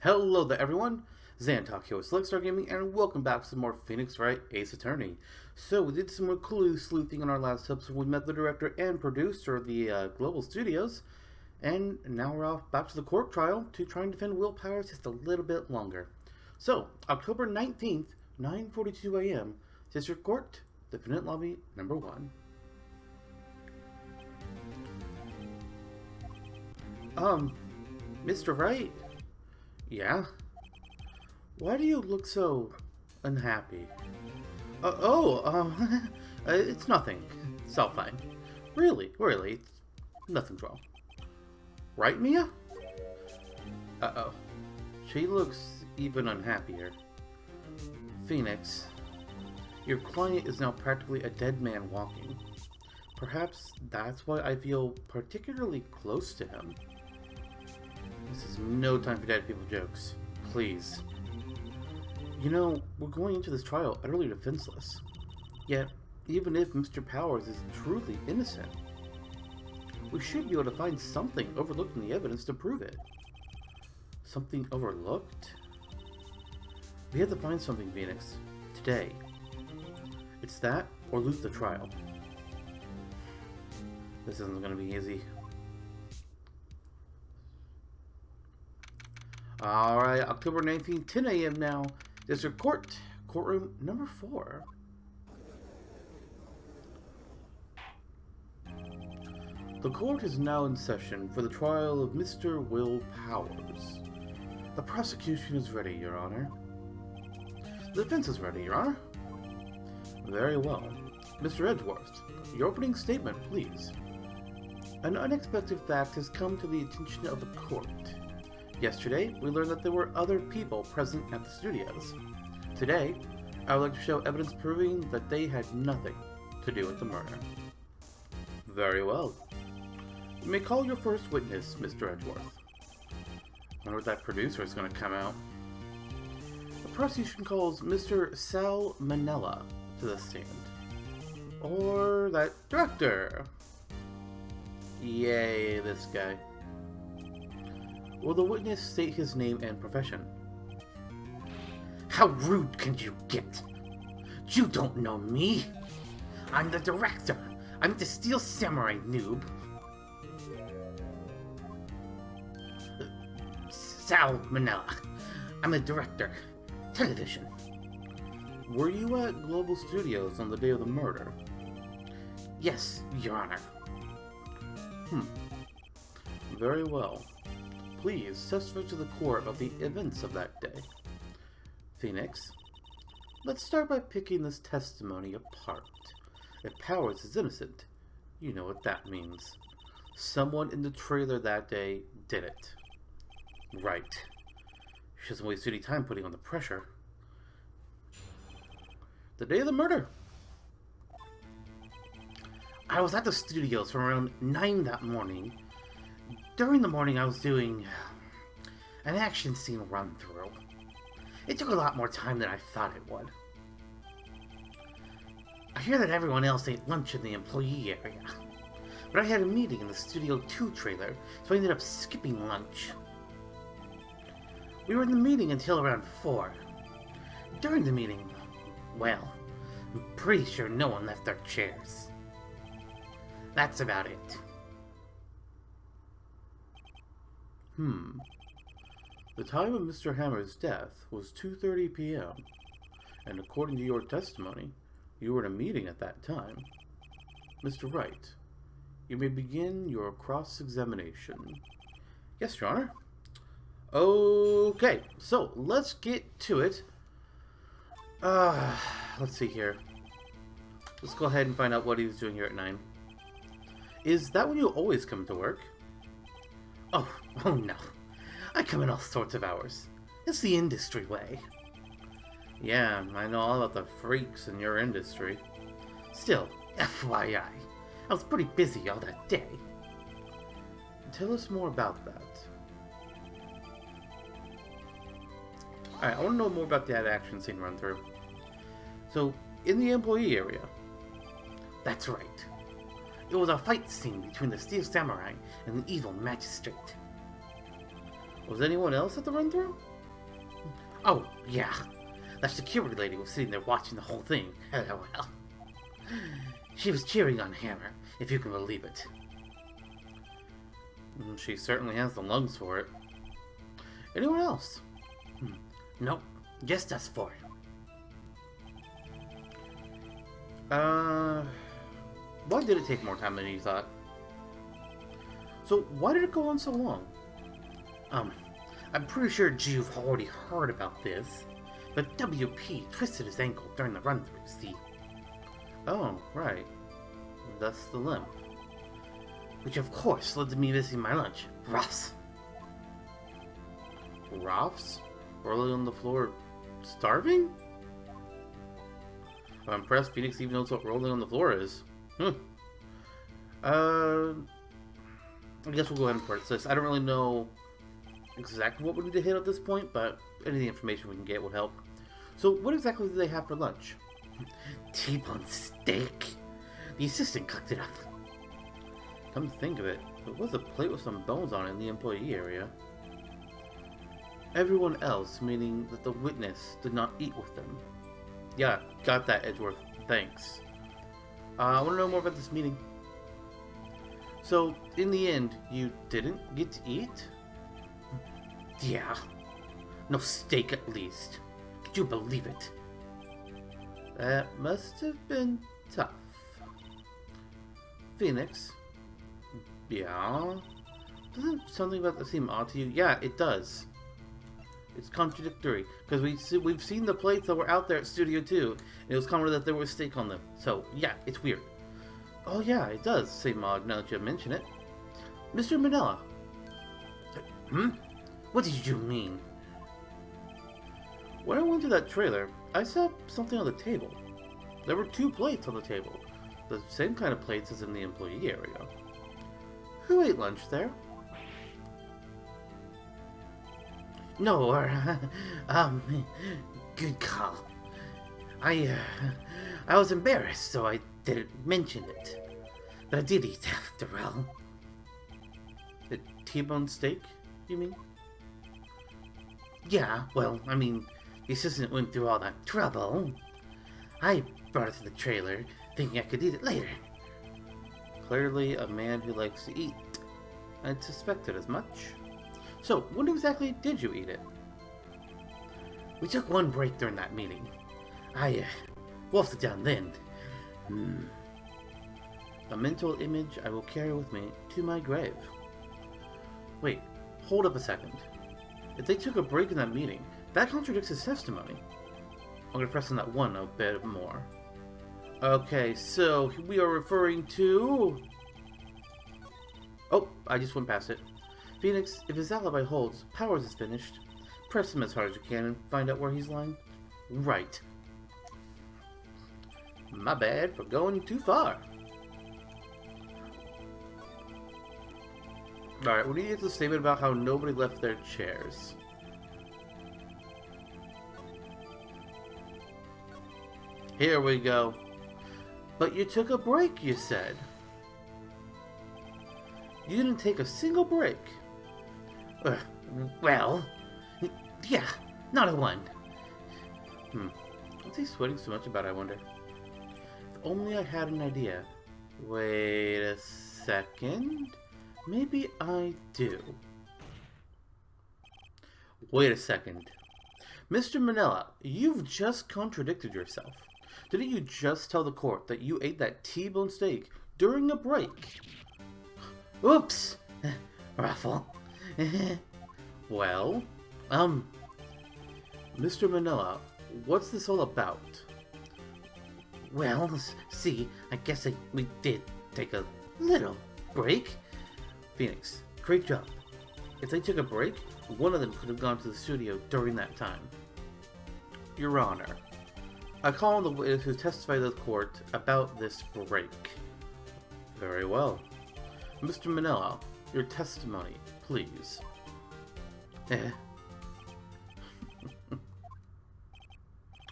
Hello there everyone, Zantok here with Select Star Gaming, and welcome back to some more Phoenix Wright Ace Attorney. So we did some more clue sleuthing in our last episode. We met the director and producer of the Global Studios, and now we're off back to the court trial to try and defend Will Powers just a little bit longer. So, October 19th, 9:42 a.m., District Court, Defendant Lobby number 1. Mr. Wright? Yeah? Why do you look so unhappy? It's nothing. It's all fine. Really, nothing's wrong. Right, Mia? Uh-oh. She looks even unhappier. Phoenix, your client is now practically a dead man walking. Perhaps that's why I feel particularly close to him. This is no time for dead people jokes. Please. You know, we're going into this trial utterly defenseless. Yet, even if Mr. Powers is truly innocent, we should be able to find something overlooked in the evidence to prove it. Something overlooked? We have to find something, Phoenix. Today. It's that, or lose the trial. This isn't going to be easy. Alright, October 19th, 10 a.m. now. District Court, courtroom number 4. The court is now in session for the trial of Mr. Will Powers. The prosecution is ready, Your Honor. The defense is ready, Your Honor. Very well. Mr. Edgeworth, your opening statement, please. An unexpected fact has come to the attention of the court. Yesterday, we learned that there were other people present at the studios. Today, I would like to show evidence proving that they had nothing to do with the murder. Very well. You may call your first witness, Mr. Edgeworth. I wonder if that producer is going to come out. The prosecution calls Mr. Sal Manella to the stand. Or that director. Yay, this guy. Will the witness state his name and profession? How rude can you get? You don't know me. I'm the director. I'm the Steel Samurai, noob. Sal Manella. I'm the director. Television. Were you at Global Studios on the day of the murder? Yes, Your Honor. Very well. Please testify to the court about the events of that day. Phoenix, let's start by picking this testimony apart. If Powers is innocent, you know what that means. Someone in the trailer that day did it. Right. She doesn't waste any time putting on the pressure. The day of the murder. I was at the studios from around 9 that morning. During the morning, I was doing an action scene run-through. It took a lot more time than I thought it would. I hear that everyone else ate lunch in the employee area, but I had a meeting in the Studio 2 trailer, so I ended up skipping lunch. We were in the meeting until around 4. During the meeting, well, I'm pretty sure no one left their chairs. That's about it. The time of Mr. Hammer's death was 2:30 p.m., and according to your testimony, you were in a meeting at that time. Mr. Wright, you may begin your cross-examination. Yes, Your Honor. Okay, so let's get to it. Let's see here. Let's go ahead and find out what he was doing here at 9. Is that when you always come to work? Oh no. I come in all sorts of hours. It's the industry way. Yeah, I know all about the freaks in your industry. Still, FYI, I was pretty busy all that day. Tell us more about that. Alright, I want to know more about that action scene run-through. So, in the employee area. That's right. It was a fight scene between the Steel Samurai and the evil magistrate. Was anyone else at the run-through? Oh, yeah. That security lady was sitting there watching the whole thing. LOL. She was cheering on Hammer, if you can believe it. She certainly has the lungs for it. Anyone else? Nope, just us four. Why did it take more time than you thought? So, why did it go on so long? I'm pretty sure you've already heard about this, but WP twisted his ankle during the run-through, see? Oh, right. That's the limp. Which of course led to me missing my lunch. Ruffs. Ralphs? Rolling on the floor, starving? I'm impressed Phoenix even knows what rolling on the floor is. I guess we'll go ahead and purchase this. I don't really know exactly what we need to hit at this point, but any of the information we can get will help. So, what exactly do they have for lunch? T-bone steak. The assistant cooked it up. Come to think of it, there was a plate with some bones on it in the employee area. Everyone else, meaning that the witness, did not eat with them. Yeah, got that, Edgeworth. Thanks. I want to know more about this meeting. So, in the end, you didn't get to eat? Yeah. No steak, at least. Could you believe it? That must have been tough. Phoenix? Yeah? Doesn't something about that seem odd to you? Yeah, it does. It's contradictory, because we've seen the plates that were out there at Studio 2, and it was commented that there was steak on them. So, yeah, it's weird. Oh yeah, it does seem odd now that you mention it. Mr. Manila. What did you mean? When I went to that trailer, I saw something on the table. There were 2 plates on the table. The same kind of plates as in the employee area. Who ate lunch there? No, good call. I was embarrassed, so I didn't mention it. But I did eat after all. The T-bone steak, you mean? Yeah, well, I mean, the assistant went through all that trouble. I brought it to the trailer, thinking I could eat it later. Clearly a man who likes to eat. I'd suspected as much. So, when exactly did you eat it? We took one break during that meeting. I wolfed it down then. A mental image I will carry with me to my grave. Wait, hold up a second. If they took a break in that meeting, that contradicts his testimony. I'm going to press on that one a bit more. Okay, so we are referring to... Oh, I just went past it. Phoenix, if his alibi holds, Powers is finished. Press him as hard as you can and find out where he's lying. Right. My bad for going too far. Alright, we need to get the statement about how nobody left their chairs. Here we go. But you took a break, you said. You didn't take a single break. Well, yeah, not a one. What's he sweating so much about, I wonder? If only I had an idea. Wait a second. Maybe I do. Wait a second. Mr. Manila, you've just contradicted yourself. Didn't you just tell the court that you ate that T-bone steak during a break? Oops! Ruffle. Well, Mr. Manila, what's this all about? Well, see, I guess we did take a little break. Phoenix, great job. If they took a break, one of them could have gone to the studio during that time. Your Honor, I call on the witness who testified to the court about this break. Very well. Mr. Manila, your testimony, please.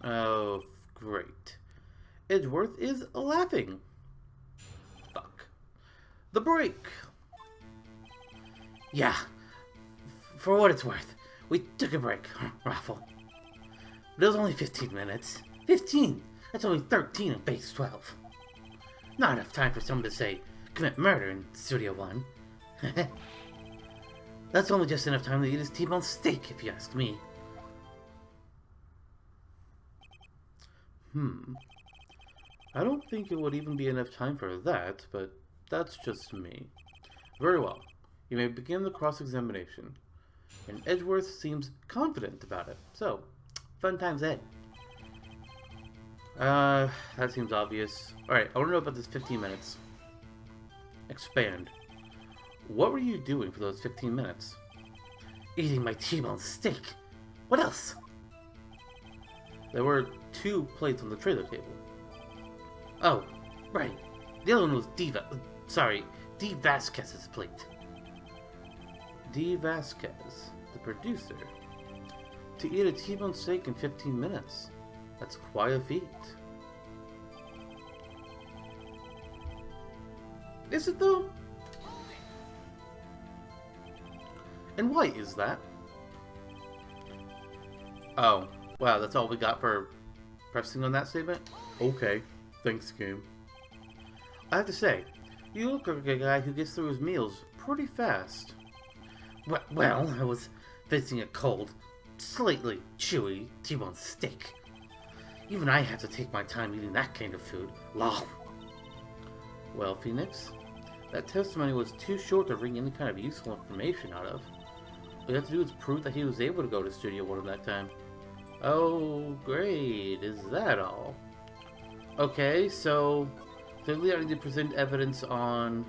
Oh, great. Edgeworth is laughing. Fuck. The break. Yeah, for what it's worth, we took a break, Raffle. But it was only 15 minutes. 15! That's only 13 in base 12. Not enough time for someone to say, commit murder in Studio 1. That's only just enough time to eat his T-bone steak, if you ask me. I don't think it would even be enough time for that, but that's just me. Very well. You may begin the cross-examination. And Edgeworth seems confident about it. So, fun times ahead. That seems obvious. Alright, I want to know about this 15 minutes. Expand. What were you doing for those 15 minutes? Eating my T-bone steak. What else? There were 2 plates on the trailer table. Oh, right. The other one was D. Vasquez's plate. D. Vasquez, the producer. To eat a T-bone steak in 15 minutes. That's quite a feat. Is it though? And why is that? Oh, wow, that's all we got for pressing on that statement? Okay, thanks, game. I have to say, you look like a guy who gets through his meals pretty fast. Well, I was facing a cold, slightly chewy T-bone steak. Even I have to take my time eating that kind of food. Lol. Well, Phoenix, that testimony was too short to wring any kind of useful information out of. All you have to do is prove that he was able to go to Studio 1 at that time. Oh, great. Is that all? Okay, so clearly I need to present evidence on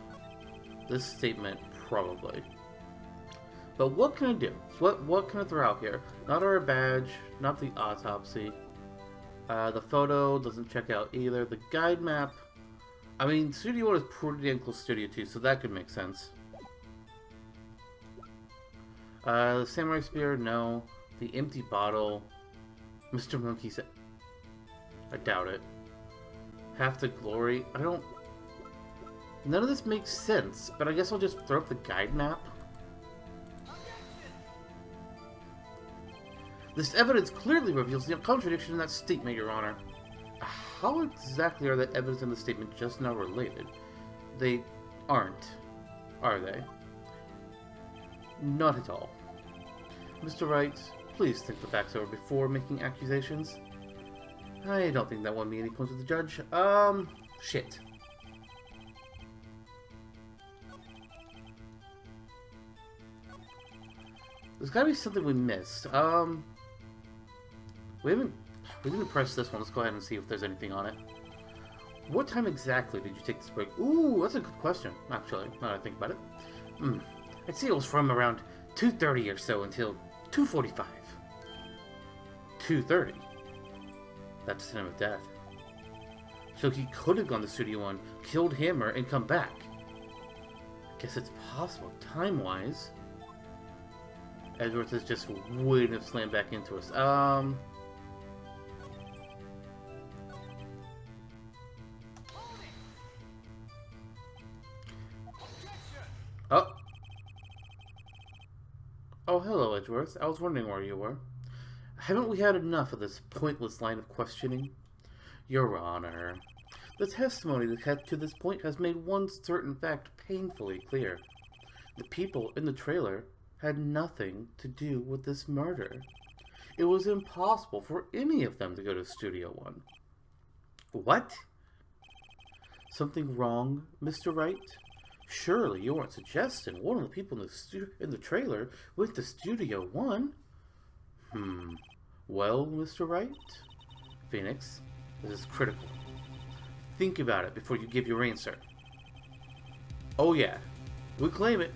this statement, probably. But what can I do? What can I throw out here? Not our badge, not the autopsy. The photo doesn't check out either. The guide map. I mean, Studio 1 is pretty damn close to Studio 2, so that could make sense. The samurai spear, no. The empty bottle. Mr. Monkey said... I doubt it. Half the glory. I don't... None of this makes sense, but I guess I'll just throw up the guide map. This evidence clearly reveals the contradiction in that statement, Your Honor. How exactly are the evidence and the statement just now related? They aren't, are they? Not at all. Mr. Wright, please think the facts over before making accusations. I don't think that won me any points with the judge. Shit. There's gotta be something we missed. We didn't press this one. Let's go ahead and see if there's anything on it. What time exactly did you take this break? Ooh, that's a good question, actually, now that I think about it. I'd say it was from around 2:30 or so until 2:45. 2:30? That's the time of death. So he could have gone to Studio 1, killed Hammer, and come back. I guess it's possible, time-wise. Edgeworth is just waiting to slam back into us. Oh, hello, Edgeworth. I was wondering where you were. Haven't we had enough of this pointless line of questioning? Your Honor, the testimony that had to this point has made one certain fact painfully clear. The people in the trailer had nothing to do with this murder. It was impossible for any of them to go to Studio 1. What? Something wrong, Mr. Wright? Surely you weren't suggesting one of the people in the trailer went to Studio 1? Well, Mr. Wright? Phoenix, this is critical. Think about it before you give your answer. Oh yeah, we claim it.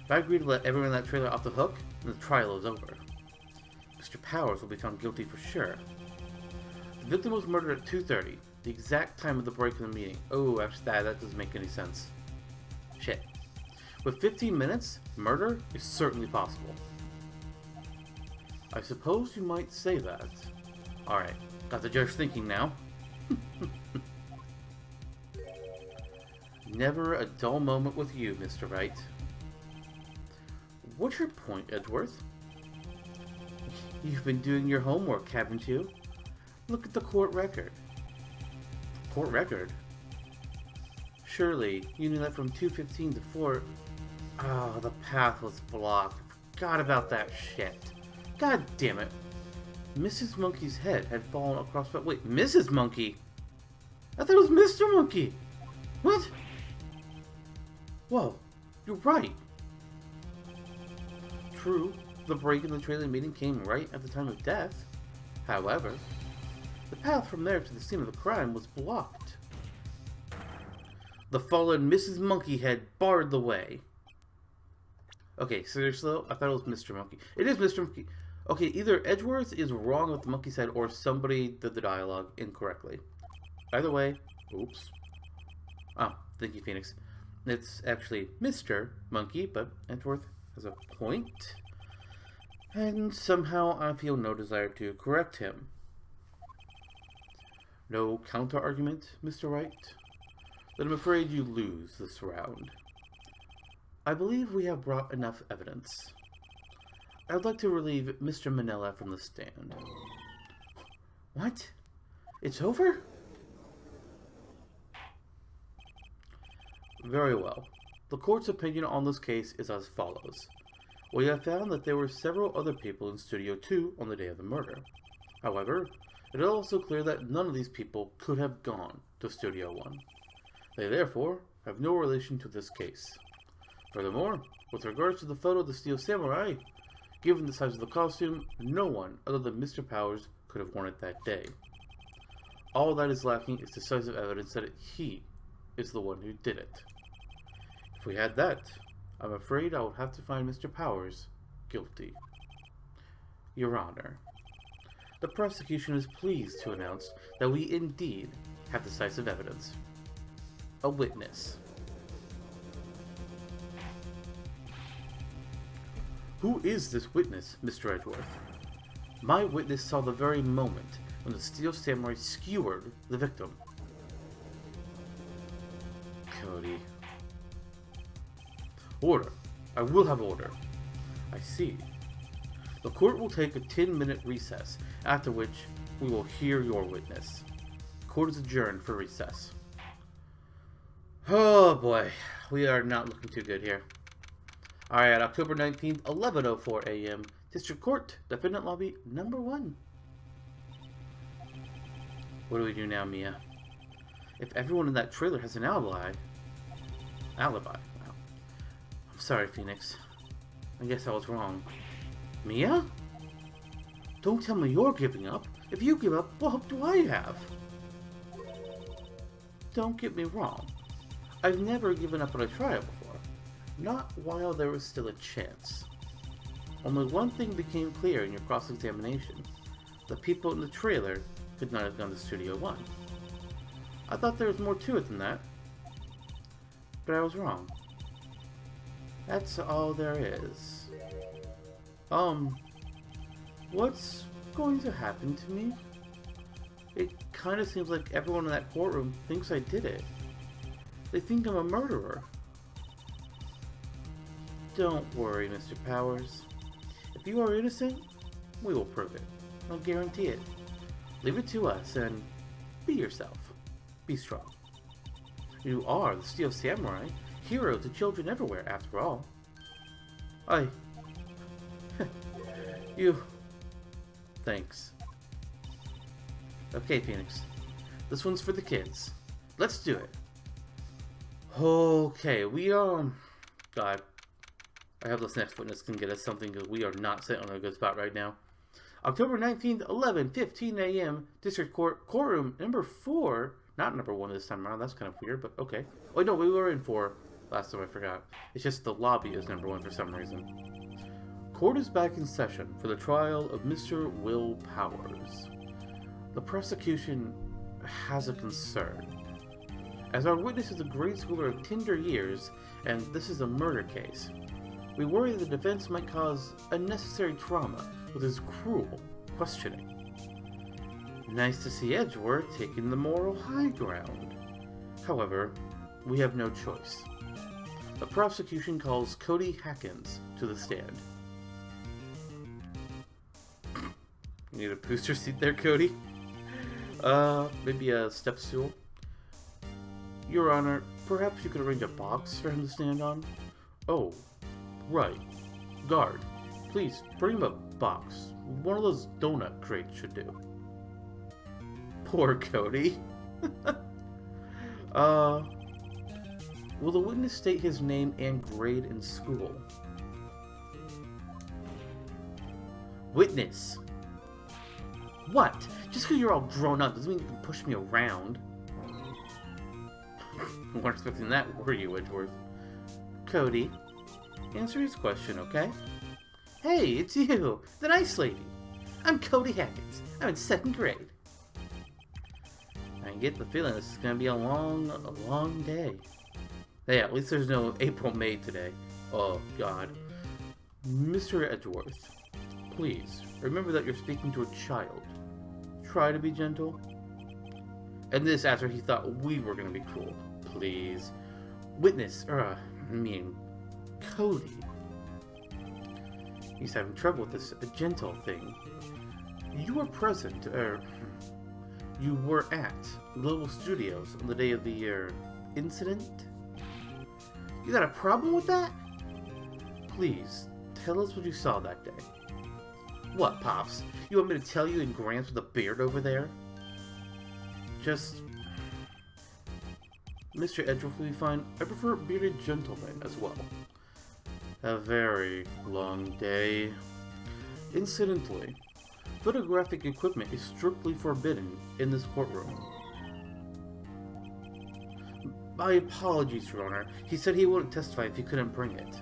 If I agree to let everyone in that trailer off the hook, then the trial is over. Mr. Powers will be found guilty for sure. The victim was murdered at 2:30. The exact time of the break in the meeting. Oh, actually that doesn't make any sense. Shit. With 15 minutes, murder is certainly possible. I suppose you might say that. Alright, got the judge thinking now. Never a dull moment with you, Mr. Wright. What's your point, Edgeworth? You've been doing your homework, haven't you? Look at the court record. Court record? Surely, you knew that from 2:15 to 4... Oh, the path was blocked. Forgot about that shit. God damn it. Mrs. Monkey's head had fallen across... Wait, Mrs. Monkey? I thought it was Mr. Monkey. What? Whoa, you're right. True, the break in the trailer meeting came right at the time of death. However, the path from there to the scene of the crime was blocked. The fallen Mrs. Monkey had barred the way. Okay, seriously though, I thought it was Mr. Monkey. It is Mr. Monkey. Okay, either Edgeworth is wrong with the monkey's head or somebody did the dialogue incorrectly. Either way, oops. Oh, thank you, Phoenix. It's actually Mr. Monkey, but Edgeworth has a point. And somehow I feel no desire to correct him. No counter-argument, Mr. Wright? Then I'm afraid you lose this round. I believe we have brought enough evidence. I would like to relieve Mr. Manella from the stand. What? It's over? Very well. The court's opinion on this case is as follows. We have found that there were several other people in Studio 2 on the day of the murder. However, it is also clear that none of these people could have gone to Studio 1. They therefore have no relation to this case. Furthermore, with regards to the photo of the Steel Samurai, given the size of the costume, no one other than Mr. Powers could have worn it that day. All that is lacking is decisive evidence that he is the one who did it. If we had that, I'm afraid I would have to find Mr. Powers guilty. Your Honor, the prosecution is pleased to announce that we indeed have decisive evidence. A witness. Who is this witness, Mr. Edgeworth? My witness saw the very moment when the Steel Samurai skewered the victim. Cody. Order. I will have order. I see. The court will take a 10-minute recess, after which we will hear your witness. Court is adjourned for recess. Oh boy, we are not looking too good here. Alright, October 19th, 11:04 a.m. District Court, Defendant Lobby number 1. What do we do now, Mia? If everyone in that trailer has an alibi... Wow. I'm sorry, Phoenix. I guess I was wrong. Mia? Don't tell me you're giving up. If you give up, what hope do I have? Don't get me wrong. I've never given up on a trial before. Not while there was still a chance. Only one thing became clear in your cross-examination. The people in the trailer could not have gone to Studio 1. I thought there was more to it than that. But I was wrong. That's all there is. What's going to happen to me? It kind of seems like everyone in that courtroom thinks I did it. They think I'm a murderer. Don't worry, Mr. Powers. If you are innocent, we will prove it. I'll guarantee it. Leave it to us and be yourself. Be strong. You are the Steel Samurai, hero to children everywhere, after all. You... Thanks. Okay, Phoenix. This one's for the kids. Let's do it. Okay, God. I hope this next witness can get us something because we are not sitting on a good spot right now. October 19th, 11:15 a.m. District Court, courtroom number 4. Not number 1 this time around. That's kind of weird, but okay. Oh, no, we were in 4 last time. I forgot. It's just the lobby is number 1 for some reason. Court is back in session for the trial of Mr. Will Powers. The prosecution has a concern. As our witness is a grade schooler of tender years, and this is a murder case, we worry the defense might cause unnecessary trauma with his cruel questioning. Nice to see Edgeworth taking the moral high ground. However, we have no choice. The prosecution calls Cody Hackins to the stand. You need a booster seat there, Cody? Maybe a step stool? Your Honor, perhaps you could arrange a box for him to stand on? Oh, right. Guard, please bring him a box. One of those donut crates should do. Poor Cody. Will the witness state his name and grade in school? Witness! What? Just because you're all grown up doesn't mean you can push me around. Weren't expecting that, were you, Edgeworth? Cody, answer his question, okay? Hey, it's you, the nice lady. I'm Cody Hackett. I'm in 2nd grade. I get the feeling this is going to be a long day. Yeah, at least there's no April May today. Oh, God. Mr. Edgeworth, please, remember that you're speaking to a child. Try to be gentle. And this after he thought we were going to be cruel. Please. Witness, Cody. He's having trouble with this gentle thing. You were present, you were at Global Studios on the day of the, incident? You got a problem with that? Please, tell us what you saw that day. What, Pops? You want me to tell you in Gramps with a beard over there? Just... Mr. Edgeworth will be fine. I prefer bearded gentlemen as well. A very long day. Incidentally, photographic equipment is strictly forbidden in this courtroom. My apologies, Your Honor. He said he wouldn't testify if he couldn't bring it.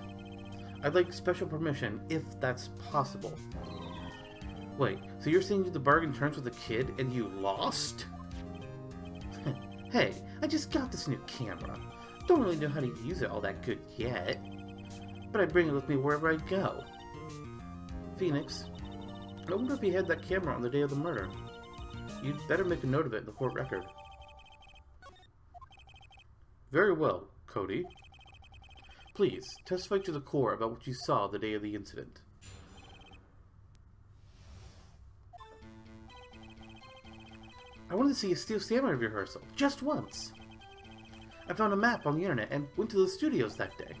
I'd like special permission if that's possible. Wait, so you're saying you did the bargain terms with a kid and you lost? Hey, I just got this new camera. Don't really know how to use it all that good yet. But I bring it with me wherever I go. Phoenix, I wonder if he had that camera on the day of the murder. You'd better make a note of it in the court record. Very well, Cody. Please, testify to the court about what you saw the day of the incident. I wanted to see a Steel Samurai rehearsal, just once. I found a map on the internet and went to the studios that day.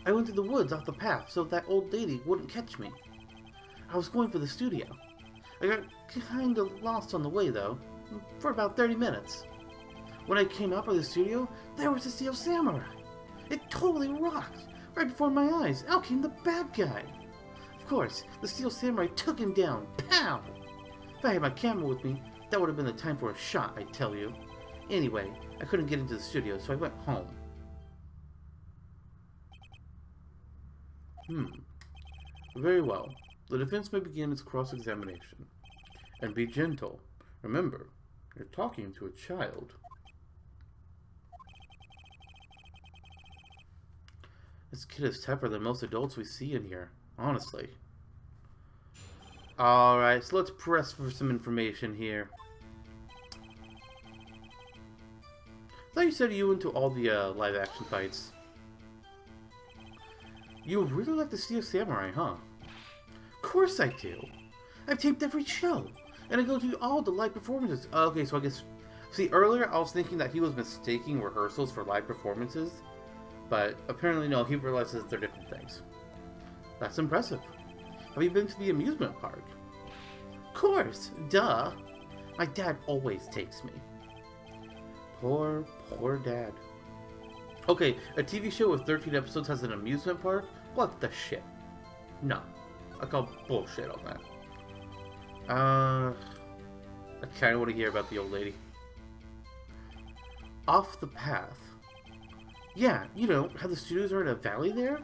I went to the woods off the path so that old lady wouldn't catch me. I was going for the studio. I got kinda lost on the way though, for about 30 minutes. When I came out by the studio, there was the Steel Samurai. It totally rocked. Right before my eyes, out came the bad guy. Of course, the Steel Samurai took him down. Pow! If I had my camera with me, that would have been the time for a shot, I tell you. Anyway, I couldn't get into the studio, so I went home. Very well. The defense may begin its cross-examination. And be gentle. Remember, you're talking to a child. This kid is tougher than most adults we see in here, honestly. Alright, so let's press for some information here. I thought you said you went to all the live action fights. You really like the Steel Samurai, huh? Of course I do. I've taped every show, and I go to all the live performances. Okay, so I guess... See, earlier I was thinking that he was mistaking rehearsals for live performances, but apparently no, he realizes they're different things. That's impressive. Have you been to the amusement park? Of course, duh. My dad always takes me. Poor dad. Okay, a TV show with 13 episodes has an amusement park? What the shit? No. I call bullshit on that. I kinda want to hear about the old lady. Off the path. Yeah, you know, how the studios are in a valley there?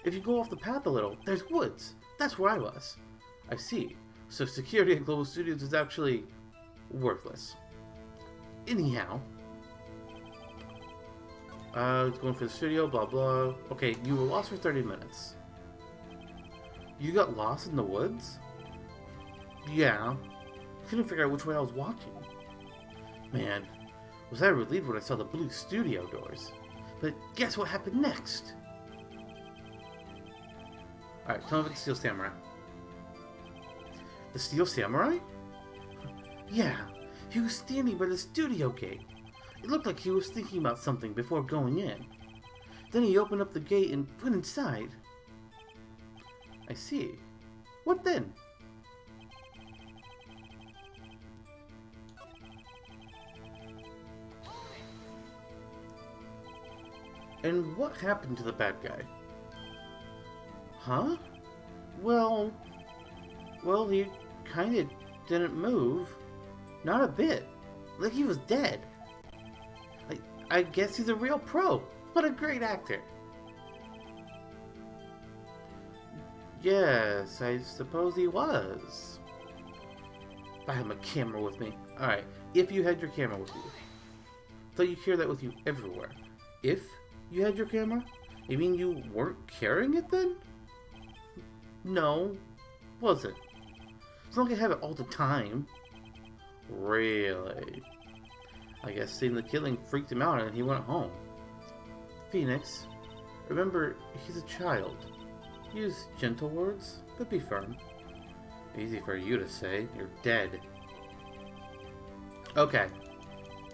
If you go off the path a little, there's woods. That's where I was. I see. So security at Global Studios is actually worthless. Anyhow. Going for the studio, blah blah. Okay, you were lost for 30 minutes. You got lost in the woods? Yeah. Couldn't figure out which way I was walking. Man, was I relieved when I saw the blue studio doors. But guess what happened next? Alright, tell me about the Steel Samurai. The Steel Samurai? Yeah, he was standing by the studio gate. It looked like he was thinking about something before going in. Then he opened up the gate and went inside. I see. What then? And what happened to the bad guy? Huh? Well, he kinda didn't move. Not a bit. Like he was dead. I guess he's a real pro. What a great actor. Yes, I suppose he was. If I had my camera with me. Alright, if you had your camera with you. Thought you carry that with you everywhere. If you had your camera? You mean you weren't carrying it then? No, wasn't. It's not like I have it all the time. Really? I guess seeing the killing freaked him out and he went home. Phoenix, remember, he's a child. Use gentle words, but be firm. Easy for you to say. You're dead. Okay.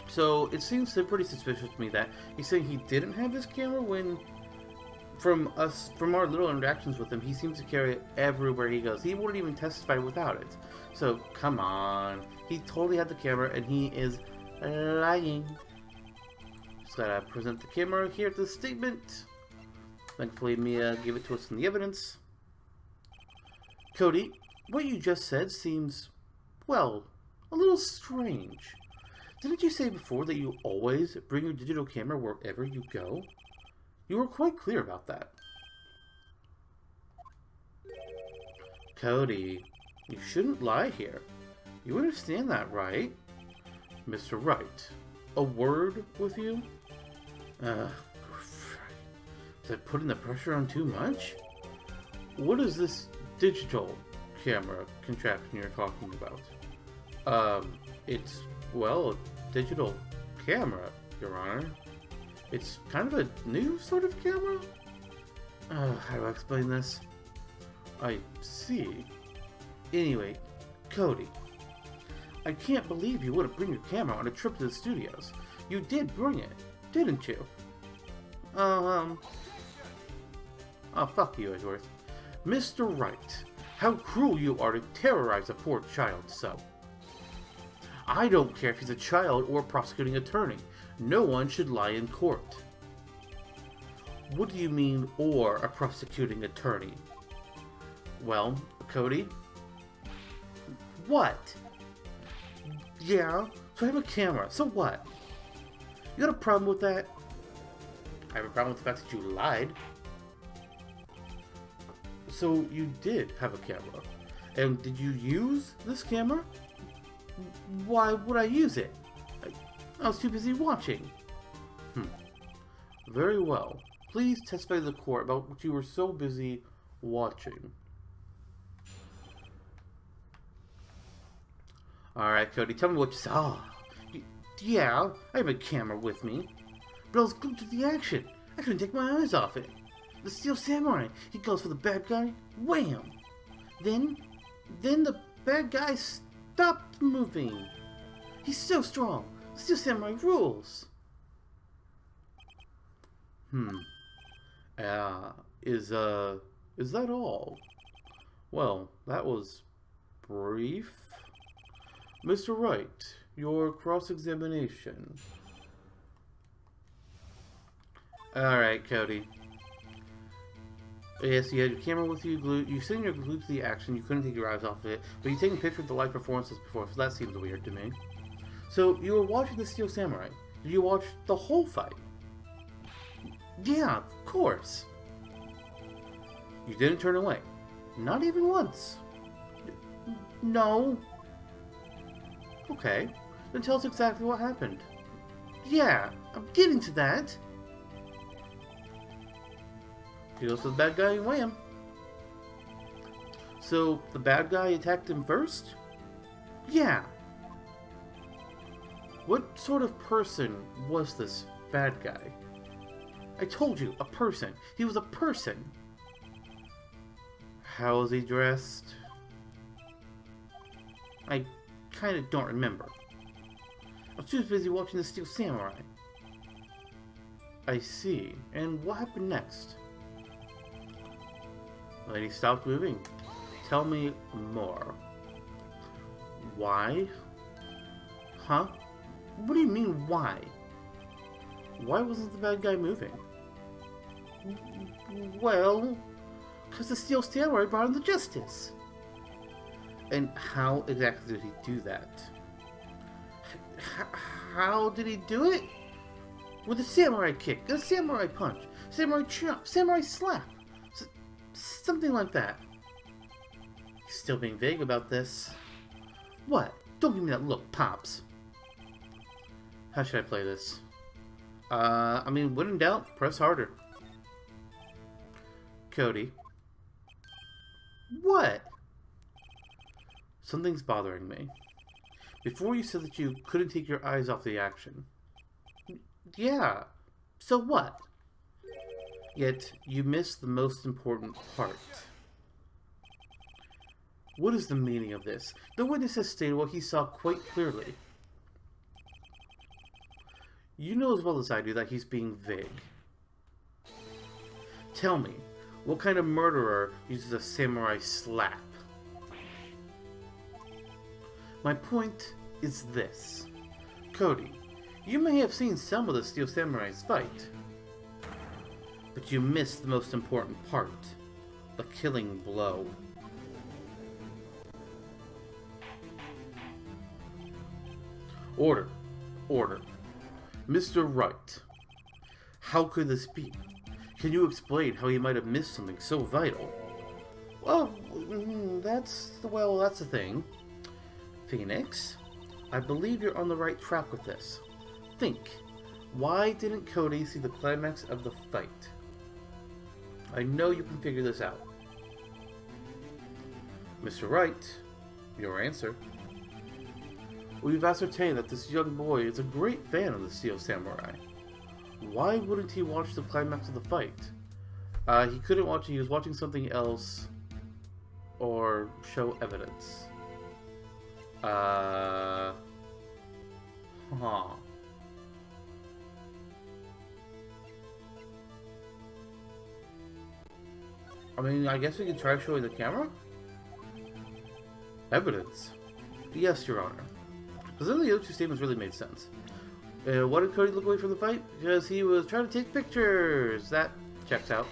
So, it seems pretty suspicious to me that he's saying he didn't have this camera when, from our little interactions with him, he seems to carry it everywhere he goes. He wouldn't even testify without it. So, come on. He totally had the camera, and he is lying. Just gotta present the camera here at this statement. Thankfully, Mia gave it to us in the evidence. Cody, what you just said seems, well, a little strange. Didn't you say before that you always bring your digital camera wherever you go? You were quite clear about that. Cody, you shouldn't lie here. You understand that, right? Mr. Wright, a word with you? Is that putting the pressure on too much? What is this digital camera contraption you're talking about? It's, well, a digital camera, Your Honor. It's kind of a new sort of camera? How do I explain this? I see. Anyway, Cody, I can't believe you wouldn't bring your camera on a trip to the studios. You did bring it, didn't you? Oh, fuck you, Edgeworth. Mr. Wright, how cruel you are to terrorize a poor child so. I don't care if he's a child or a prosecuting attorney. No one should lie in court. What do you mean, or a prosecuting attorney? Well, Cody? What? Yeah, so I have a camera, so what? You got a problem with that? I have a problem with the fact that you lied. So you did have a camera. And did you use this camera? Why would I use it? I was too busy watching. Very well. Please testify to the court about what you were so busy watching. Alright, Cody, tell me what you saw. Yeah, I have a camera with me. But I was glued to the action. I couldn't take my eyes off it. The Steel Samurai, he goes for the bad guy. Wham! Then the bad guy stopped moving. He's so strong. The Steel Samurai rules. Is that all? Well, that was brief. Mr. Wright, your cross-examination. Alright, Cody. Yes, you had your camera with you, glued. You said you're glued to the action, you couldn't take your eyes off of it, but you've taken pictures of the live performances before, so that seems weird to me. So, you were watching the Steel Samurai. Did you watch the whole fight? Yeah, of course. You didn't turn away. Not even once. No. Okay, then tell us exactly what happened. Yeah, I'm getting to that. He goes to the bad guy and wham. So, the bad guy attacked him first? Yeah. What sort of person was this bad guy? I told you, a person. He was a person. How was he dressed? I kinda don't remember. I was too busy watching the Steel Samurai. I see. And what happened next? The lady stopped moving. Tell me more. Why? Huh? What do you mean, why? Why wasn't the bad guy moving? Well, because the Steel Samurai brought him to justice. And how exactly did he do that? How did he do it? With a samurai kick, a samurai punch, samurai chop, samurai slap. Something like that. He's still being vague about this. What? Don't give me that look, Pops. How should I play this? When in doubt, press harder. Cody. What? Something's bothering me. Before you said that you couldn't take your eyes off the action. Yeah. So what? Yet, you missed the most important part. What is the meaning of this? The witness has stated what he saw quite clearly. You know as well as I do that he's being vague. Tell me, what kind of murderer uses a samurai slap? My point is this. Cody, you may have seen some of the Steel Samurais fight, but you missed the most important part, the killing blow. Order. Order. Mr. Wright, how could this be? Can you explain how he might have missed something so vital? Well, that's the thing. Phoenix, I believe you're on the right track with this. Think, why didn't Cody see the climax of the fight? I know you can figure this out. Mr. Wright, your answer. We've ascertained that this young boy is a great fan of the Steel Samurai. Why wouldn't he watch the climax of the fight? He couldn't watch it, he was watching something else, or show evidence. Huh. I guess we could try showing the camera? Evidence? Yes, Your Honor. Because then the other two statements really made sense. Why did Cody look away from the fight? Because he was trying to take pictures. That checks out.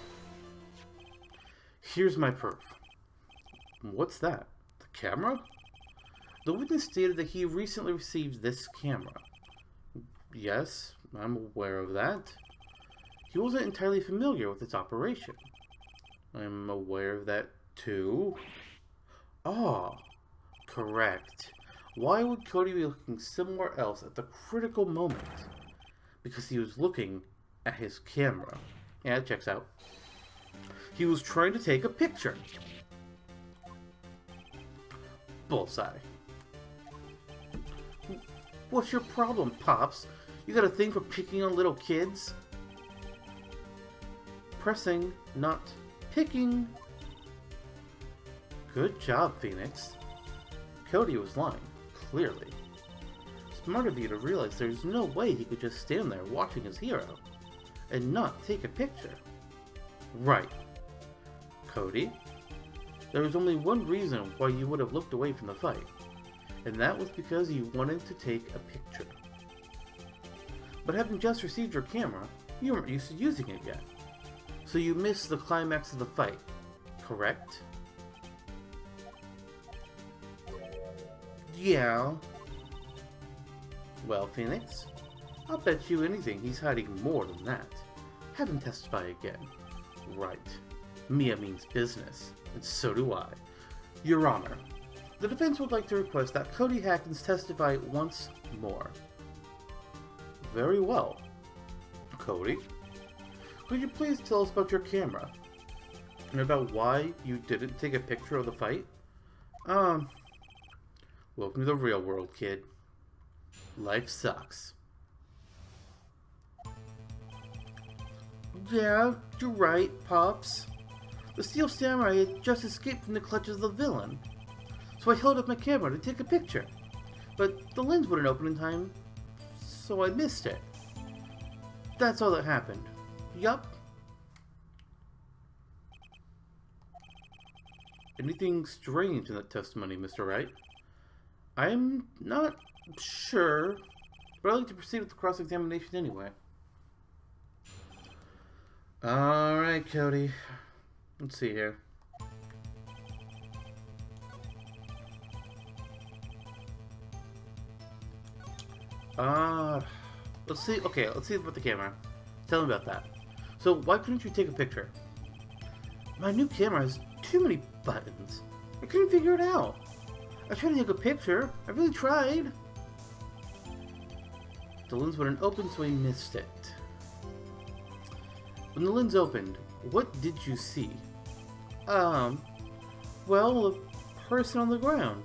Here's my proof. What's that? The camera? The witness stated that he recently received this camera. Yes, I'm aware of that. He wasn't entirely familiar with its operation. I'm aware of that too. Ah, correct. Why would Cody be looking somewhere else at the critical moment? Because he was looking at his camera. Yeah, it checks out. He was trying to take a picture. Bullseye. What's your problem, Pops? You got a thing for picking on little kids? Pressing, not picking. Good job, Phoenix. Cody was lying, clearly. Smart of you to realize there's no way he could just stand there watching his hero and not take a picture. Right. Cody, there was only one reason why you would have looked away from the fight, and that was because you wanted to take a picture. But having just received your camera, you weren't used to using it yet, so you missed the climax of the fight, correct? Yeah. Well, Phoenix, I'll bet you anything he's hiding more than that. Have him testify again. Right. Mia means business, and so do I. Your Honor, the defense would like to request that Cody Hackins testify once more. Very well. Cody, could you please tell us about your camera? And about why you didn't take a picture of the fight? Welcome to the real world, kid. Life sucks. Yeah, you're right, Pops. The Steel Samurai had just escaped from the clutches of the villain. so I held up my camera to take a picture. But the lens wouldn't open in time, so I missed it. That's all that happened. Yup. Anything strange in that testimony, Mr. Wright? I'm not sure, but I'd like to proceed with the cross-examination anyway. Alright, Cody. Let's see here. Let's see. Okay, let's see about the camera. Tell me about that. So, why couldn't you take a picture? My new camera has too many buttons. I couldn't figure it out. I tried to take a picture. I really tried. The lens wouldn't open, so I missed it. When the lens opened, what did you see? Well, a person on the ground.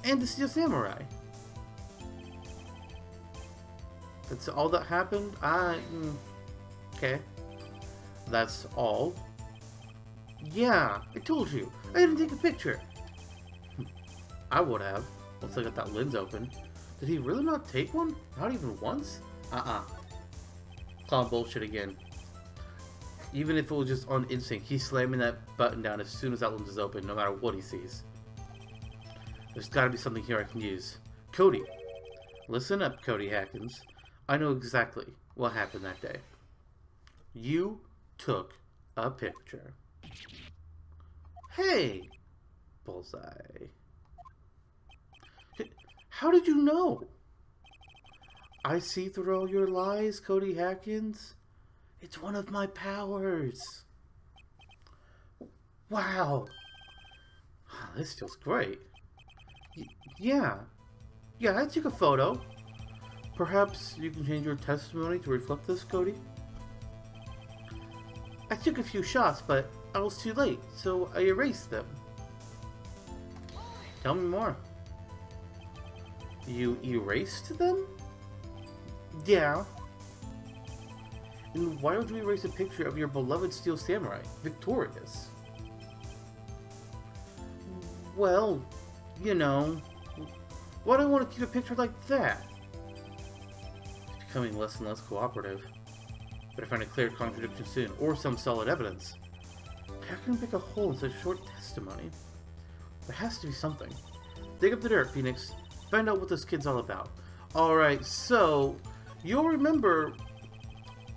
And the Steel Samurai. That's all that happened? Okay. That's all? Yeah, I told you. I didn't take a picture. I would have, once I got that lens open. Did he really not take one? Not even once? Clown bullshit again. Even if it was just on instinct, he's slamming that button down as soon as that lens is open, no matter what he sees. There's gotta be something here I can use. Cody. Listen up, Cody Hackins. I know exactly what happened that day. You took a picture. Hey! Bullseye. How did you know? I see through all your lies, Cody Hackins. It's one of my powers. Wow. This feels great. Yeah. Yeah, I took a photo. Perhaps you can change your testimony to reflect this, Cody? I took a few shots, but I was too late, so I erased them. Tell me more. You erased them? Yeah. And why would you erase a picture of your beloved Steel Samurai, victorious? Well, you know, why do I want to keep a picture like that? It's becoming less and less cooperative. Better find a clear contradiction soon, or some solid evidence. How can I pick a hole in such short testimony? There has to be something. Dig up the dirt, Phoenix. Find out what this kid's all about. Alright, so, you'll remember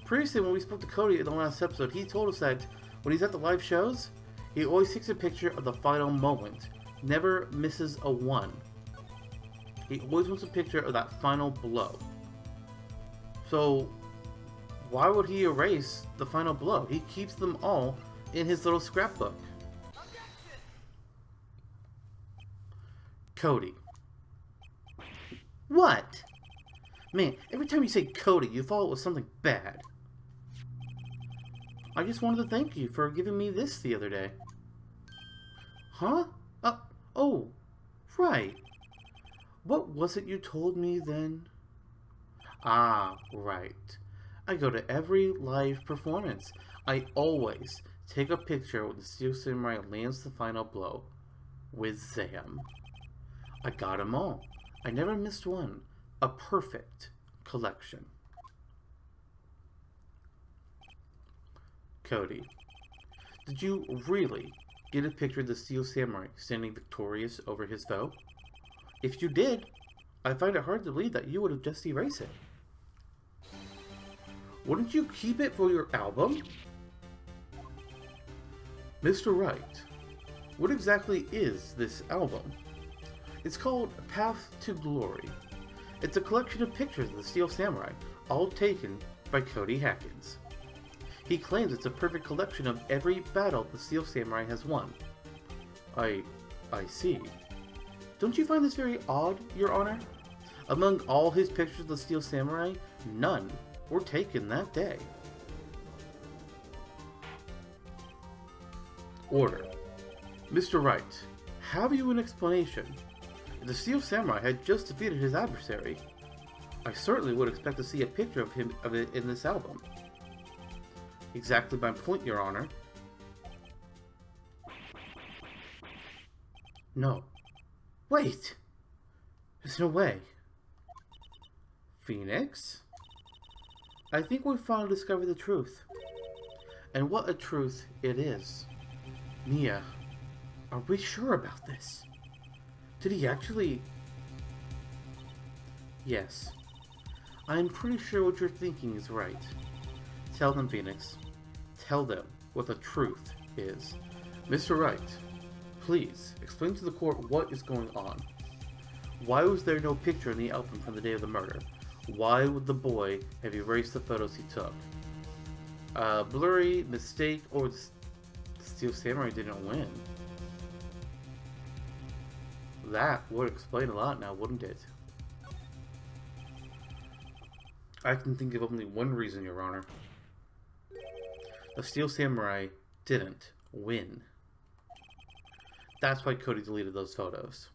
previously when we spoke to Cody in the last episode, he told us that when he's at the live shows, he always takes a picture of the final moment. Never misses a one. He always wants a picture of that final blow. So, why would he erase the final blow? He keeps them all in his little scrapbook. Cody. What? Man, every time you say Cody, you follow it with something bad. I just wanted to thank you for giving me this the other day. Huh? Oh, right. What was it you told me then? Ah, right. I go to every live performance. I always take a picture when the Steel Samurai lands the final blow. With Sam. I got 'em all. I never missed one. A perfect collection. Cody. Did you really get a picture of the Steel Samurai standing victorious over his foe? If you did, I find it hard to believe that you would have just erased it. Wouldn't you keep it for your album? Mr. Wright, what exactly is this album? It's called Path to Glory. It's a collection of pictures of the Steel Samurai, all taken by Cody Hackins. He claims it's a perfect collection of every battle the Steel Samurai has won. I see. Don't you find this very odd, Your Honor? Among all his pictures of the Steel Samurai, none were taken that day. Order. Mr. Wright, have you an explanation? If the Steel Samurai had just defeated his adversary, I certainly would expect to see a picture of it in this album. Exactly my point, Your Honor. No. Wait! There's no way. Phoenix? I think we finally discovered the truth. And what a truth it is. Mia, are we sure about this? Did he actually... Yes. I'm pretty sure what you're thinking is right. Tell them, Phoenix. Tell them what the truth is. Mr. Wright, please explain to the court what is going on. Why was there no picture in the album from the day of the murder? Why would the boy have erased the photos he took? Blurry, mistake, or the Steel Samurai didn't win? That would explain a lot now, wouldn't it? I can think of only one reason, Your Honor. The Steel Samurai didn't win. That's why Cody deleted those photos.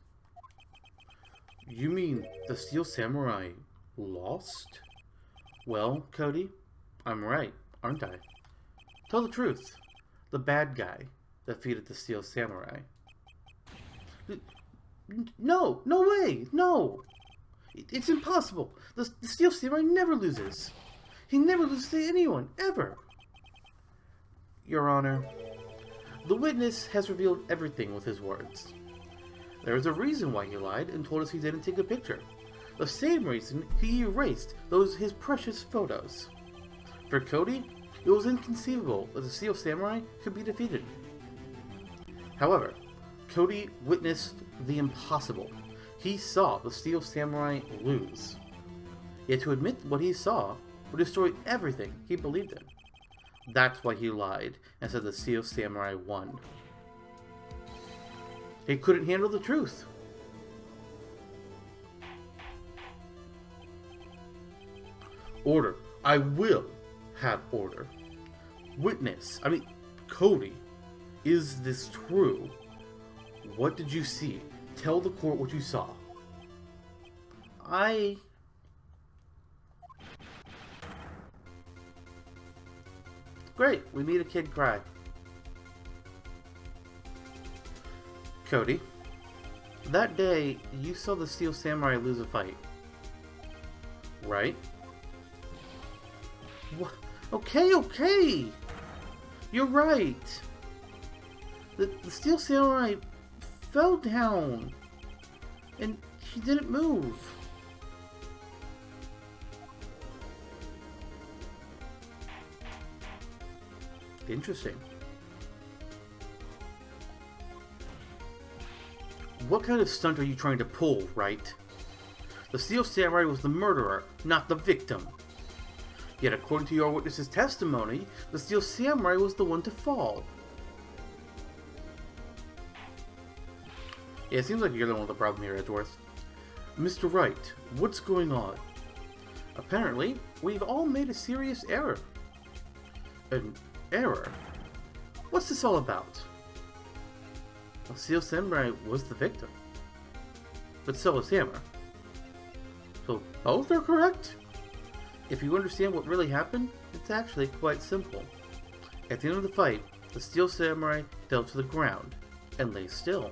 You mean the Steel Samurai lost? Well, Cody, I'm right, aren't I? Tell the truth. The bad guy defeated the Steel Samurai. No! No way! No! It's impossible! The Steel Samurai never loses! He never loses to anyone, ever! Your Honor, the witness has revealed everything with his words. There is a reason why he lied and told us he didn't take a picture. The same reason he erased those his precious photos. For Cody, it was inconceivable that the Steel Samurai could be defeated. However, Cody witnessed the impossible. He saw the Steel Samurai lose. Yet to admit what he saw would destroy everything he believed in. That's why he lied and said the Steel Samurai won. He couldn't handle the truth. Order. I will have order. Witness. Cody. Is this true? What did you see? Tell the court what you saw. Great, we made a kid cry. Cody, that day you saw the Steel Samurai lose a fight, right? What? Okay. You're right. The Steel Samurai fell down, and he didn't move. Interesting. What kind of stunt are you trying to pull, Wright? The Steel Samurai was the murderer, not the victim. Yet according to your witness's testimony, the Steel Samurai was the one to fall. Yeah, it seems like you're the one with the problem here, Edgeworth. Mr. Wright, what's going on? Apparently, we've all made a serious error. An error? What's this all about? Well, Steel Samurai was the victim. But so was Hammer. So both are correct? If you understand what really happened, it's actually quite simple. At the end of the fight, the Steel Samurai fell to the ground and lay still.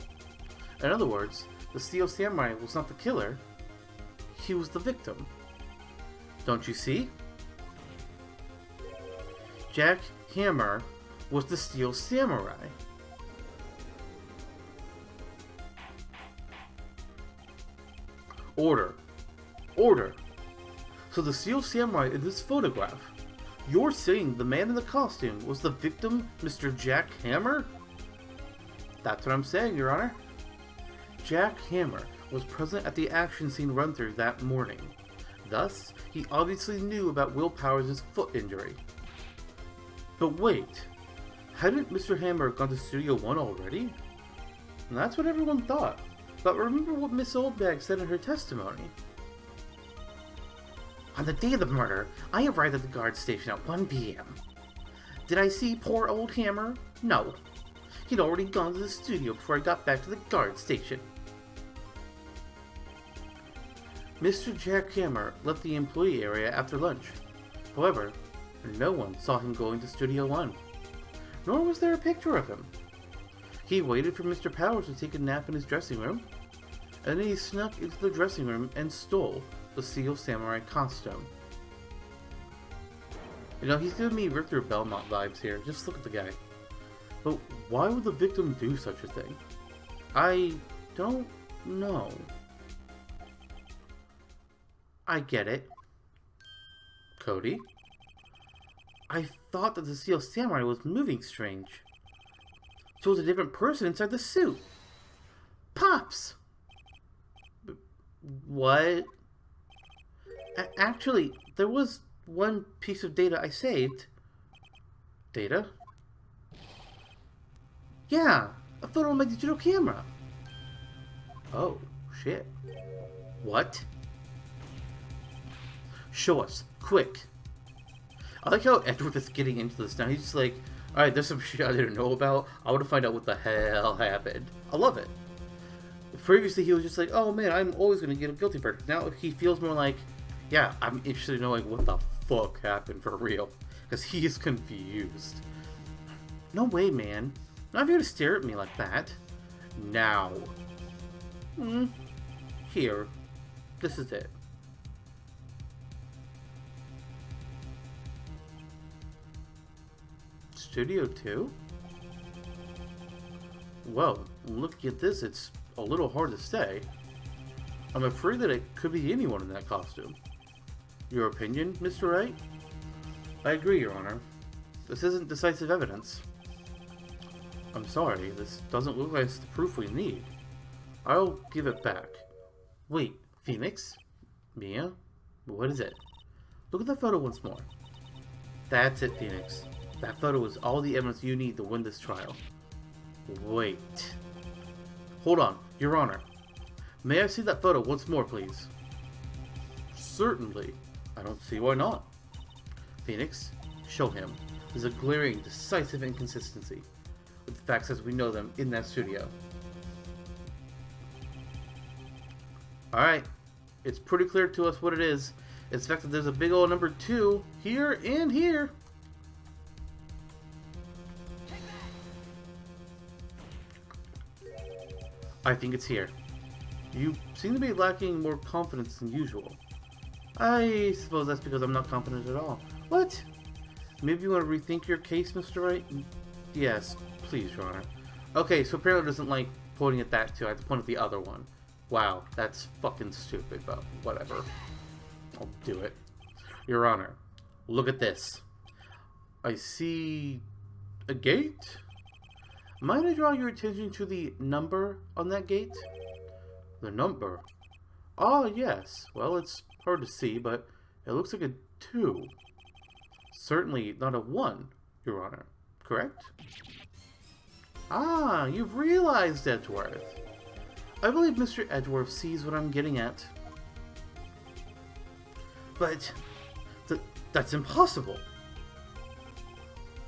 In other words, the Steel Samurai was not the killer, he was the victim. Don't you see? Jack Hammer was the Steel Samurai. Order. Order. So the Steel Samurai in this photograph, you're saying the man in the costume was the victim, Mr. Jack Hammer? That's what I'm saying, Your Honor. Jack Hammer was present at the action scene run-through that morning. Thus, he obviously knew about Will Powers' foot injury. But wait, hadn't Mr. Hammer gone to Studio One already? And that's what everyone thought. But remember what Miss Oldbag said in her testimony. On the day of the murder, I arrived at the guard station at 1 p.m. Did I see poor old Hammer? No. He'd already gone to the studio before I got back to the guard station. Mr. Jack Hammer left the employee area after lunch. However, no one saw him going to Studio One. Nor was there a picture of him. He waited for Mr. Powers to take a nap in his dressing room. and then he snuck into the dressing room and stole the Steel Samurai costume. You know, he's giving me Richter Belmont vibes here. Just look at the guy. But why would the victim do such a thing? I don't know. I get it. Cody? I thought that the Steel Samurai was moving strange. So it was a different person inside the suit. Pops! What? Actually, there was one piece of data I saved. Data? Yeah, a photo on my digital camera. Oh, shit. What? Show us, quick. I like how Edward is getting into this now. He's just like, alright, there's some shit I didn't know about. I want to find out what the hell happened. I love it. Previously, he was just like, oh man, I'm always going to get a guilty verdict. Now he feels more like, yeah, I'm interested in knowing what the fuck happened for real. Because he is confused. No way, man. Not here to stare at me like that. Now. Here. This is it. Studio 2? Well, look at this, it's a little hard to say. I'm afraid that it could be anyone in that costume. Your opinion, Mr. Wright? I agree, Your Honor. This isn't decisive evidence. I'm sorry, this doesn't look like it's the proof we need. I'll give it back. Wait, Phoenix? Mia? What is it? Look at that photo once more. That's it, Phoenix. That photo is all the evidence you need to win this trial. Wait. Hold on, Your Honor. May I see that photo once more, please? Certainly. I don't see why not. Phoenix, show him. There's a glaring, decisive inconsistency with the facts as we know them in that studio. Alright. It's pretty clear to us what it is. It's the fact that there's a big old number 2 here and here. I think it's here. You seem to be lacking more confidence than usual. I suppose that's because I'm not confident at all. What? Maybe you want to rethink your case, Mr. Wright? Yes, please, Your Honor. Okay, so apparently it doesn't like pointing at that too. I have to point at the other one. Wow, that's fucking stupid, but whatever. I'll do it. Your Honor, look at this. I see a gate? Might I draw your attention to the number on that gate? The number? Ah, yes. Well, it's hard to see, but it looks like a 2. Certainly not a 1, Your Honor. Correct? Ah, you've realized, Edgeworth. I believe Mr. Edgeworth sees what I'm getting at. But that's impossible.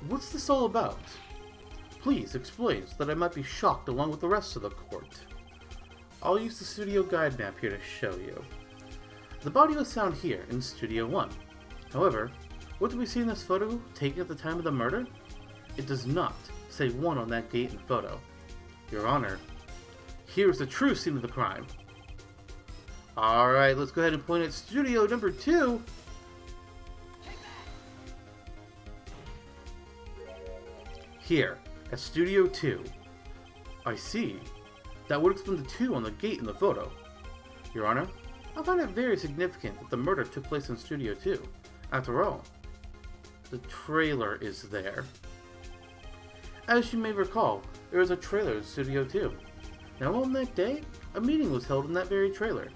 What's this all about? Please explain so that I might be shocked along with the rest of the court. I'll use the studio guide map here to show you. The body was found here in Studio 1. However, what do we see in this photo taken at the time of the murder? It does not say 1 on that gate and photo. Your Honor, here is the true scene of the crime. Alright, let's go ahead and point at Studio number 2. Here, at Studio 2. I see. That would explain the 2 on the gate in the photo. Your Honor, I find it very significant that the murder took place in Studio 2. After all, the trailer is there. As you may recall, there was a trailer in Studio 2. Now on that day, a meeting was held in that very trailer.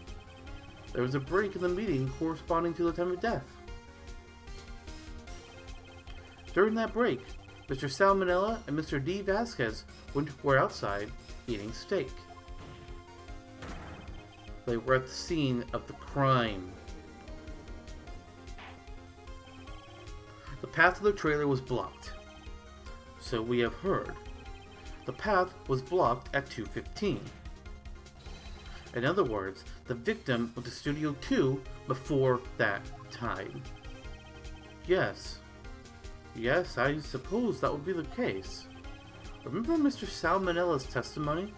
There was a break in the meeting corresponding to the time of death. During that break, Mr. Salmonella and Mr. D. Vasquez were outside eating steak. They were at the scene of the crime. The path to the trailer was blocked. So we have heard. The path was blocked at 2:15. In other words, the victim went to Studio 2 before that time. Yes. Yes, I suppose that would be the case. Remember Mr. Salmonella's testimony?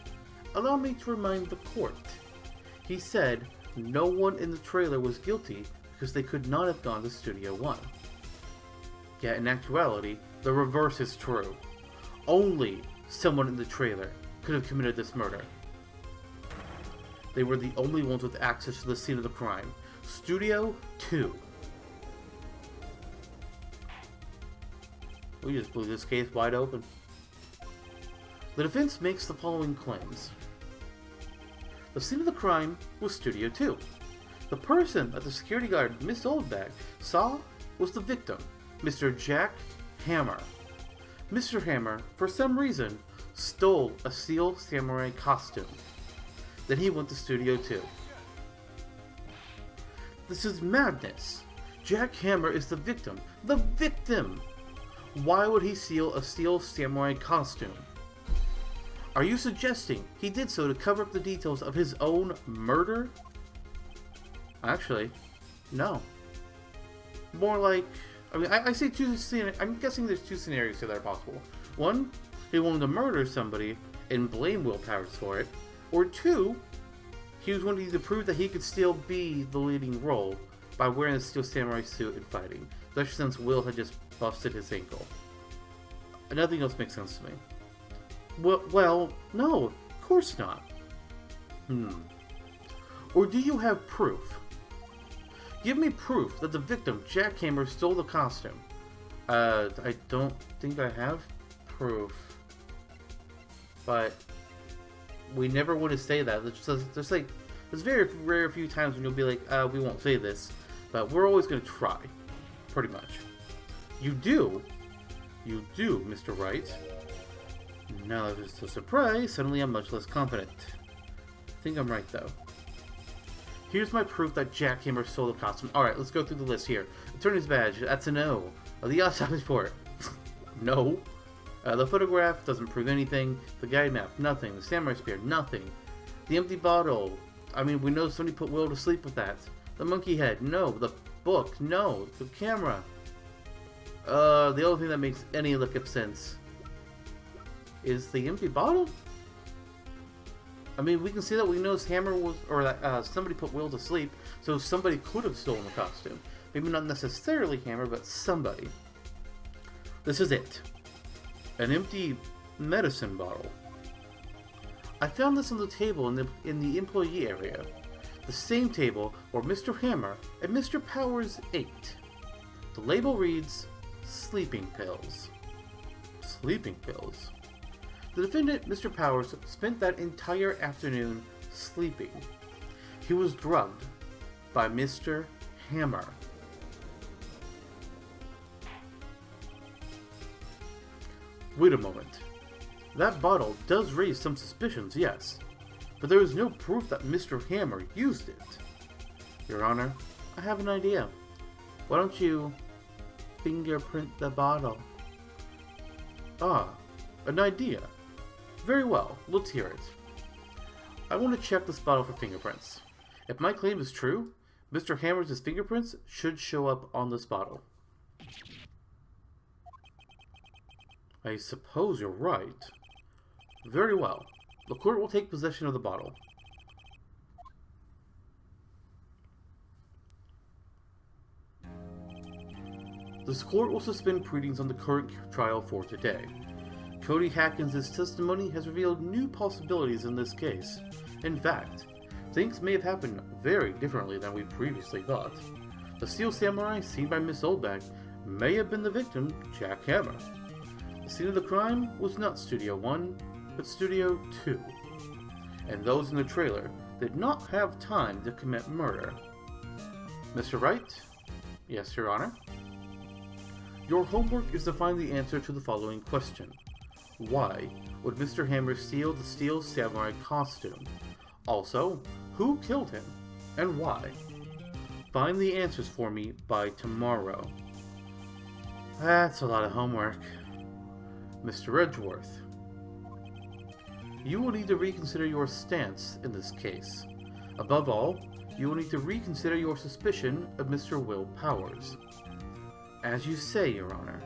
Allow me to remind the court. He said no one in the trailer was guilty because they could not have gone to Studio One. Yet in actuality, the reverse is true. Only someone in the trailer could have committed this murder. They were the only ones with access to the scene of the crime. Studio 2. We just blew this case wide open. The defense makes the following claims. The scene of the crime was Studio 2. The person that the security guard, Miss Oldbag, saw was the victim, Mr. Jack Hammer. Mr. Hammer, for some reason, stole a Steel Samurai costume. Then he went to Studio 2. This is madness. Jack Hammer is the victim. The victim! Why would he steal a Steel Samurai costume? Are you suggesting he did so to cover up the details of his own murder? Actually, no. More like, I see I'm guessing there's two scenarios here that are possible. One, he wanted to murder somebody and blame Will Powers for it. Or two, he was wanting to prove that he could still be the leading role by wearing a Steel Samurai suit and fighting, especially since Will had just busted his ankle. Nothing else makes sense to me. Well, no, of course not. Or do you have proof? Give me proof that the victim, Jack Hammer, stole the costume. I don't think I have proof. But we never want to say that. There's very rare few times when you'll be like, we won't say this. But we're always going to try. Pretty much. You do, Mr. Wright. Now that it's a surprise, suddenly I'm much less confident. I think I'm right, though. Here's my proof that Jack Hammer stole the costume. Alright, let's go through the list here. Attorney's badge, that's a no. The autopsy report, no. The photograph doesn't prove anything. The guide map, nothing. The samurai spear, nothing. The empty bottle, we know somebody put Will to sleep with that. The monkey head, no. The book, no. The camera. The only thing that makes any look of sense is the empty bottle? We can see that we know Hammer was, or that somebody put Will to sleep, so somebody could have stolen the costume. Maybe not necessarily Hammer, but somebody. This is it. An empty medicine bottle. I found this on the table in the employee area. The same table where Mr. Hammer and Mr. Powers ate. The label reads, sleeping pills. Sleeping pills. The defendant, Mr. Powers, spent that entire afternoon sleeping. He was drugged by Mr. Hammer. Wait a moment. That bottle does raise some suspicions, yes, but there is no proof that Mr. Hammer used it. Your Honor, I have an idea. Why don't you fingerprint the bottle? Ah, an idea. Very well, let's hear it. I want to check this bottle for fingerprints. If my claim is true, Mr. Hammer's fingerprints should show up on this bottle. I suppose you're right. Very well. The court will take possession of the bottle. This court will suspend proceedings on the current trial for today. Cody Hackins' testimony has revealed new possibilities in this case. In fact, things may have happened very differently than we previously thought. The Steel Samurai seen by Miss Oldbag may have been the victim, Jack Hammer. The scene of the crime was not Studio 1, but Studio 2. And those in the trailer did not have time to commit murder. Mr. Wright? Yes, Your Honor? Your homework is to find the answer to the following question. Why would Mr. Hammer steal the Steel Samurai costume? Also, who killed him, and why? Find the answers for me by tomorrow. That's a lot of homework. Mr. Edgeworth, you will need to reconsider your stance in this case. Above all, you will need to reconsider your suspicion of Mr. Will Powers. As you say, Your Honor.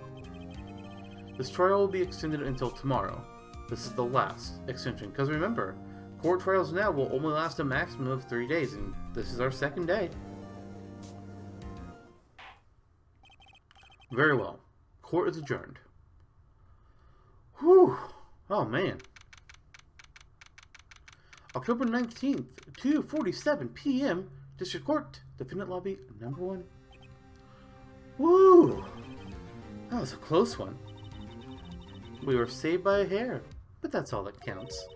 This trial will be extended until tomorrow. This is the last extension, because remember, Court trials now will only last a maximum of 3 days, and this is our second day. Very well. Court is adjourned. Whew. Oh, man. October 19th, 2:47 p.m. District Court, Defendant Lobby, number 1. Woo! That was a close one. We were saved by a hair, but that's all that counts.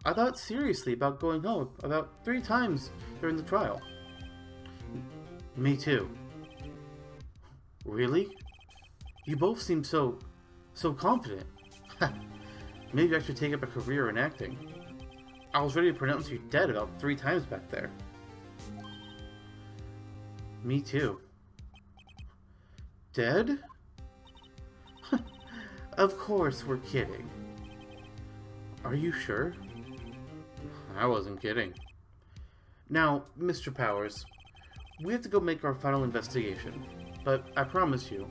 I thought seriously about going home about 3 times during the trial. Me too. Really? You both seem so confident. Maybe I should take up a career in acting. I was ready to pronounce you dead about 3 times back there. Me too. Dead? Of course, we're kidding. Are you sure? I wasn't kidding. Now, Mr. Powers, we have to go make our final investigation, but I promise you,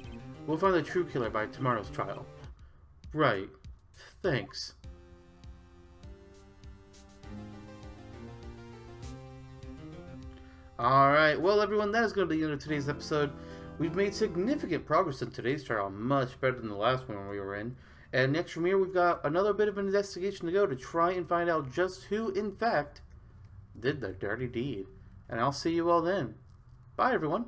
we'll find the true killer by tomorrow's trial. Right. Thanks. Alright, well everyone, that is going to be the end of today's episode. We've made significant progress in today's trial, much better than the last one we were in. And next from here, we've got another bit of an investigation to go to try and find out just who, in fact, did the dirty deed. And I'll see you all then. Bye, everyone.